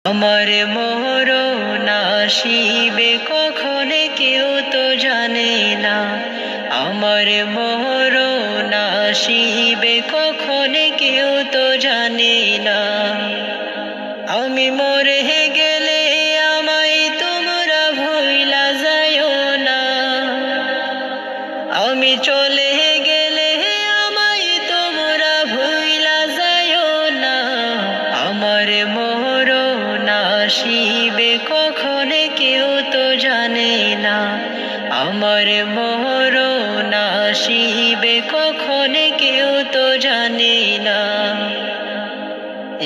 আমার মরণ আসিবে কখনো কেউ তো জানে না। আমার মরণ আসিবে কখনো কেউ তো জানে না। আমি মরে গেলে আমায় তোমরা ভুইলা যাইও না। আমি চলে গেলে আমায় তোমরা ভুইলা যাইও না। আমার মরণ আসিবে কখনো কেউ তো জানে না। আমার মরণ আসিবে কখনো কেউ তো জানে না।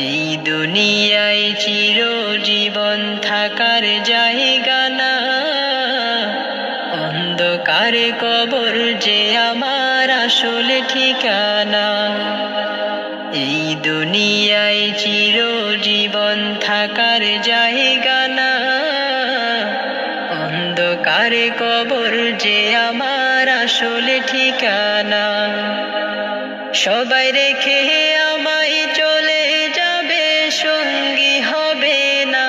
এই দুনিয়ায় চিরজীবন থাকার জায়গা না। অন্ধকারে কবর যে আমার আসল ঠিকানা। এই দুনিয়ায় চিরজীবন থাকার জায়গা না। অন্ধকারে কবর যে আমার আসল ঠিকানা। সবাই রেখে আমায় চলে যাবে, সঙ্গী হবে না।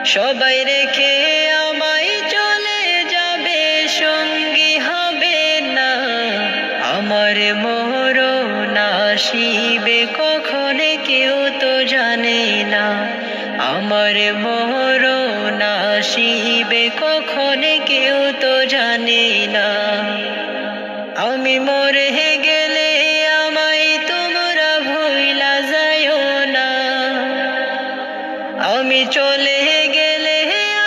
সবাই রেখে আমায় চলে যাবে, সঙ্গী হবে না। আমার মরণ আসিবে কখনো কেউ তো জানে না। আমার মরণ আসিবে কখনো কেউ তো জানে না। আমি মরে গেলে আমায় তোমরা ভুইলা যাইও না। আমি চলে গেলে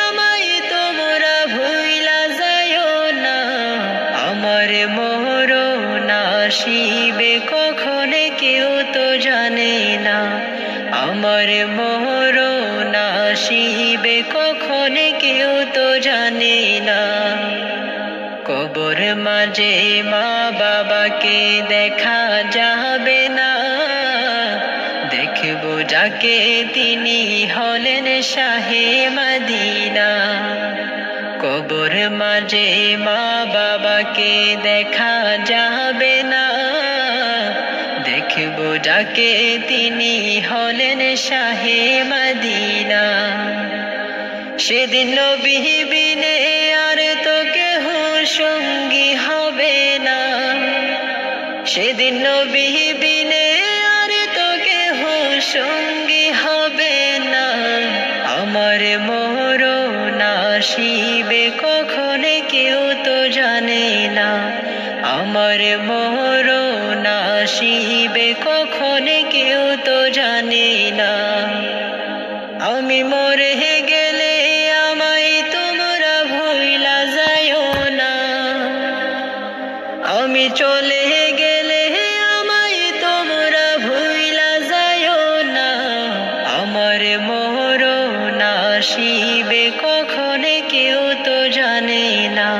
আমায় তোমরা ভুইলা যাইও না। আমার মরণ আসিবে কখনো কেউ তো জানে না। আমার মরণ আসিবে কখনো কেউ তো জানে না। কবর মাঝে মা বাবাকে দেখা যাবে না। দেখব যাকে তিনি হলেন শাহে মদিনা। কবর মাঝে মা বাবাকে দেখা যাবে না। দেখব যাকে তিনি হলেন শাহে মদিনা। সেদিন নবী বিনে আর তো কেহ সঙ্গী হবে না। সেদিন নবী বিনে আর তো কেহ সঙ্গী হবে না। আমার মরণ আসিবে কখনো কেউ তো জানে না। আমার মরণ আসিবে কখনো কেউ তো জানে না। আমি মরে গেলে আমায় তোমরা ভুইলা যাইও না। আমি চলে গেলে আমায় তোমরা ভুইলা যাইও না। আমার মরণ আসিবে কখনো কেউ তো জানে না।